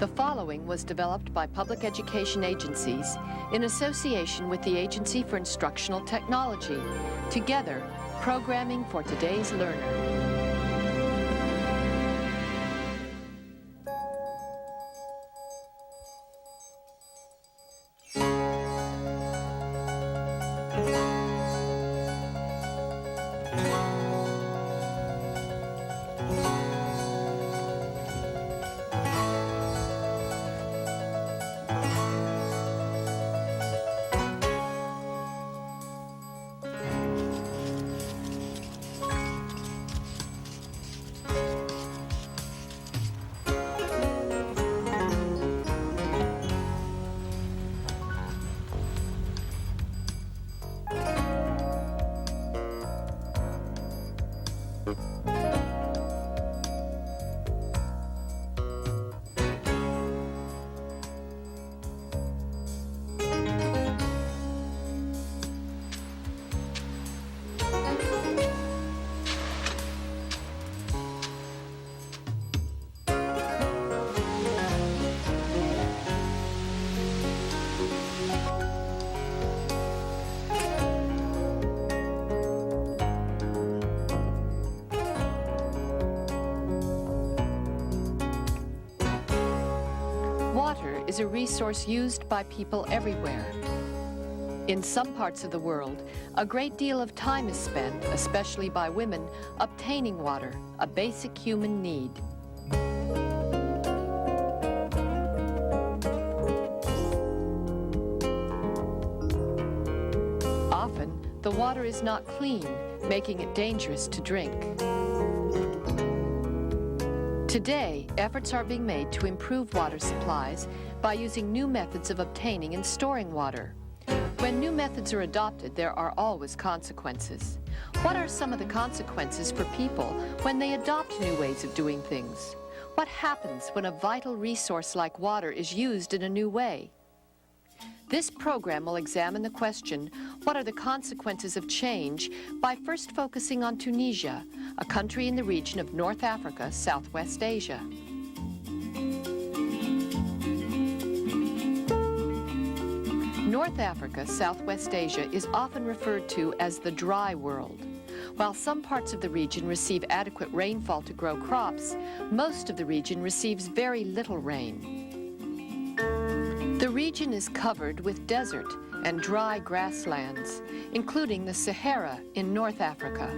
The following was developed by public education agencies in association with the Agency for Instructional Technology. Together, programming for today's learner. Water is a resource used by people everywhere. In some parts of the world, a great deal of time is spent, especially by women, obtaining water, a basic human need. Often, the water is not clean, making it dangerous to drink. Today, efforts are being made to improve water supplies by using new methods of obtaining and storing water. When new methods are adopted, there are always consequences. What are some of the consequences for people when they adopt new ways of doing things? What happens when a vital resource like water is used in a new way? This program will examine the question, what are the consequences of change, by first focusing on Tunisia, a country in the region of North Africa, Southwest Asia. North Africa, Southwest Asia is often referred to as the dry world. While some parts of the region receive adequate rainfall to grow crops, most of the region receives very little rain. The region is covered with desert and dry grasslands, including the Sahara in North Africa.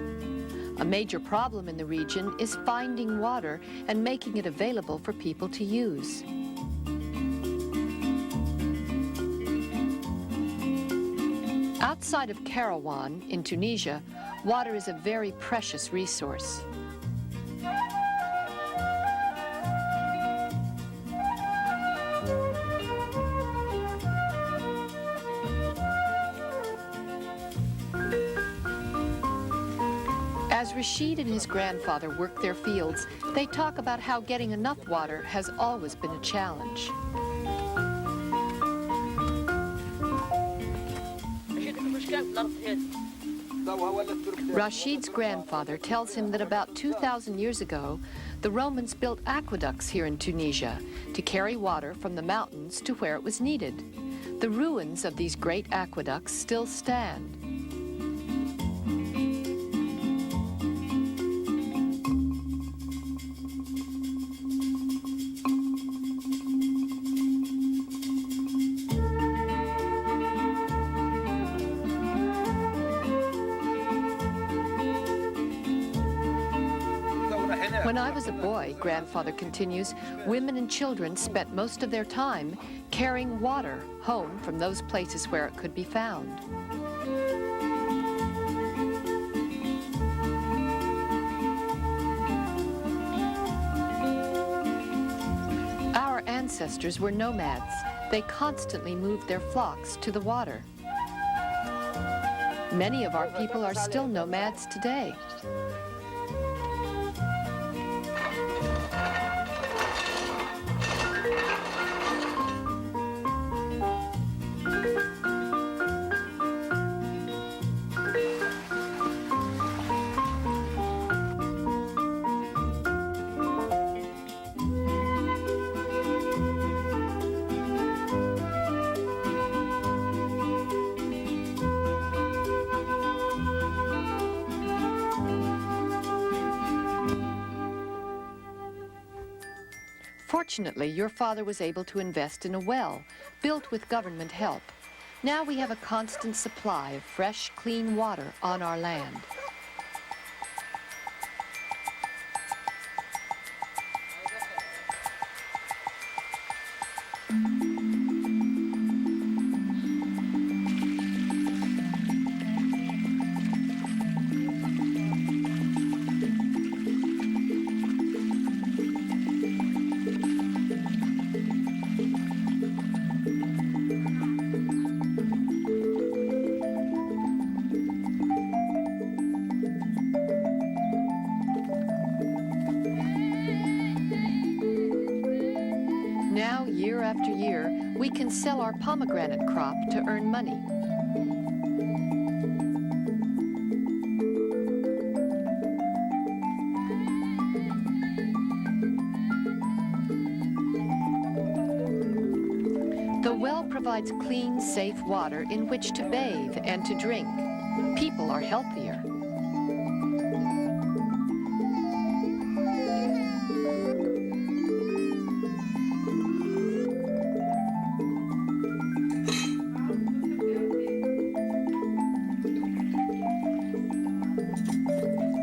A major problem in the region is finding water and making it available for people to use. Outside of Kairouan in Tunisia, water is a very precious resource. As Rashid and his grandfather work their fields, they talk about how getting enough water has always been a challenge. Rashid's grandfather tells him that about 2,000 years ago, the Romans built aqueducts here in Tunisia to carry water from the mountains to where it was needed. The ruins of these great aqueducts still stand. When I was a boy, grandfather continues, women and children spent most of their time carrying water home from those places where it could be found. Our ancestors were nomads. They constantly moved their flocks to the water. Many of our people are still nomads today. Fortunately, your father was able to invest in a well, built with government help. Now we have a constant supply of fresh, clean water on our land. Now, year after year, we can sell our pomegranate crop to earn money. The well provides clean, safe water in which to bathe and to drink. People are healthier.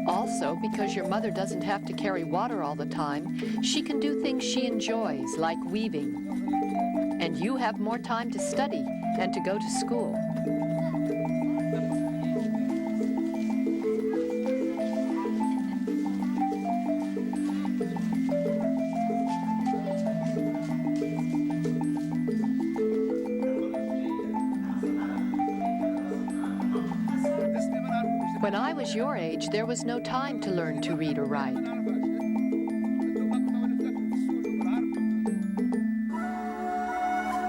Also, because your mother doesn't have to carry water all the time, she can do things she enjoys, like weaving. And you have more time to study and to go to school. When I was your age, there was no time to learn to read or write.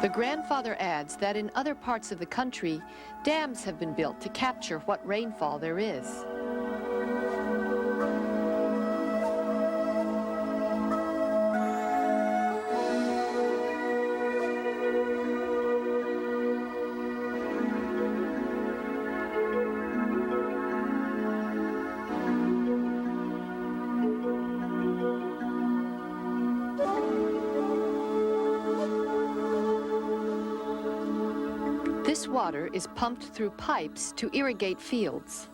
The grandfather adds that in other parts of the country, dams have been built to capture what rainfall there is. This water is pumped through pipes to irrigate fields.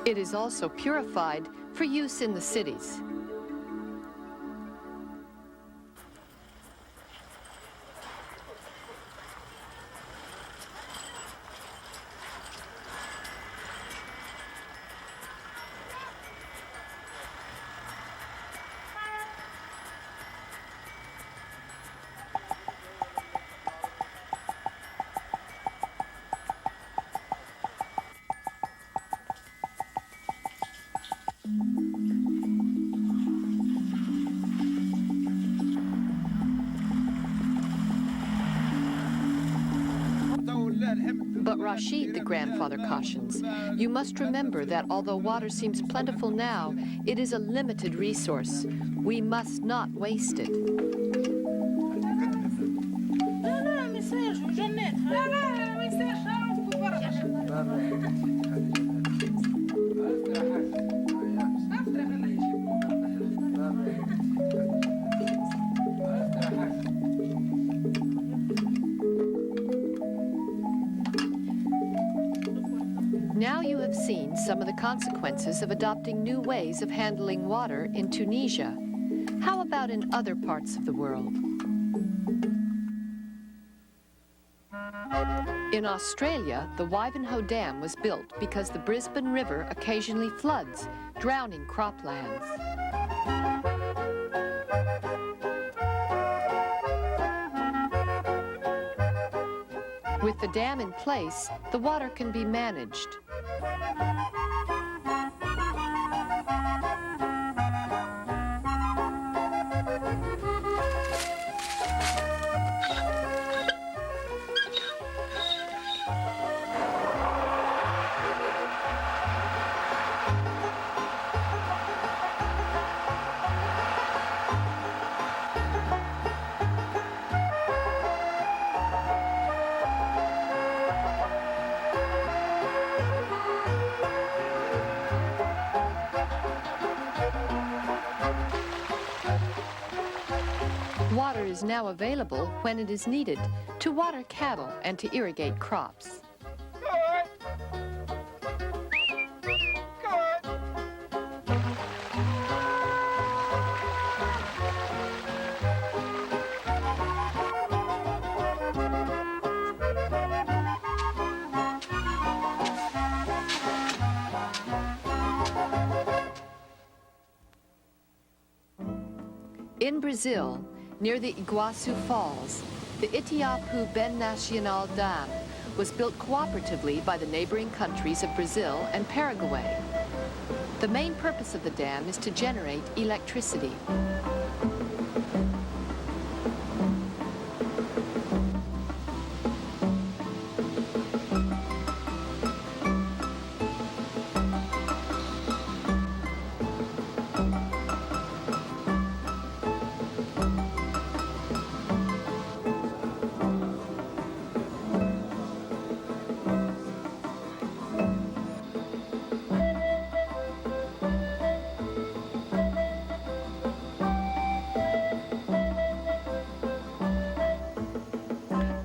It is also purified for use in the cities. But Rashid, the grandfather, cautions, you must remember that although water seems plentiful now, it is a limited resource. We must not waste it. Now you have seen some of the consequences of adopting new ways of handling water in Tunisia. How about in other parts of the world? In Australia, the Wivenhoe Dam was built because the Brisbane River occasionally floods, drowning croplands. With the dam in place, the water can be managed. is now available when it is needed to water cattle and to irrigate crops. In Brazil, near the Iguaçu Falls, the Itiapu Ben Nacional Dam was built cooperatively by the neighboring countries of Brazil and Paraguay. The main purpose of the dam is to generate electricity.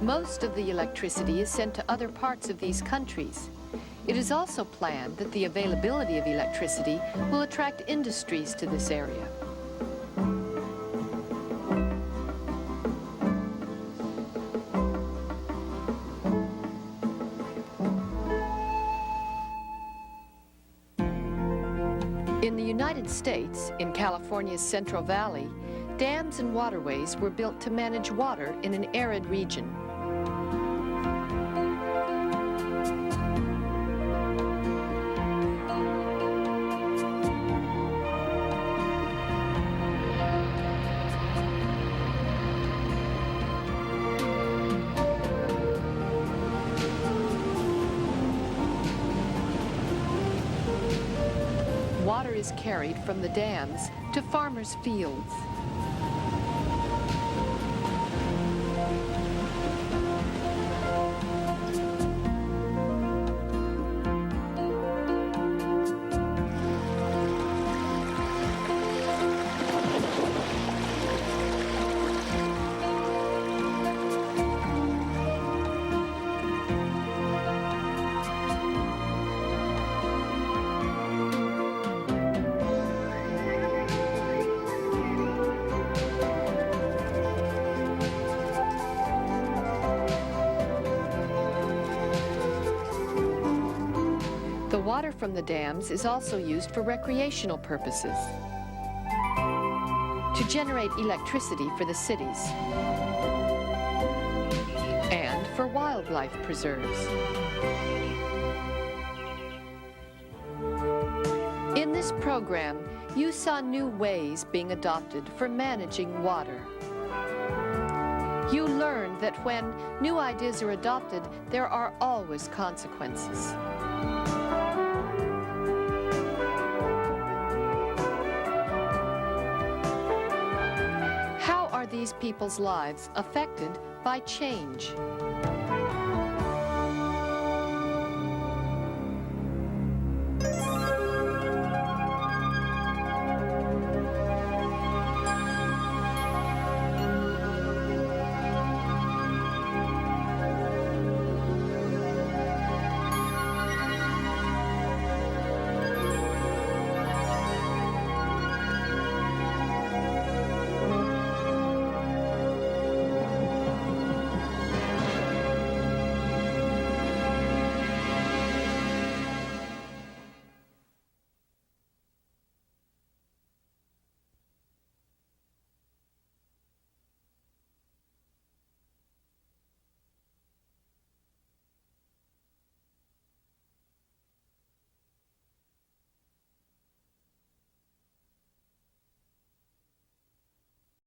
Most of the electricity is sent to other parts of these countries. It is also planned that the availability of electricity will attract industries to this area. In the United States, in California's Central Valley, dams and waterways were built to manage water in an arid region. Water is carried from the dams to farmers' fields. The water from the dams is also used for recreational purposes, to generate electricity for the cities, and for wildlife preserves. In this program, you saw new ways being adopted for managing water. You learned that when new ideas are adopted, there are always consequences. How are these people's lives affected by change?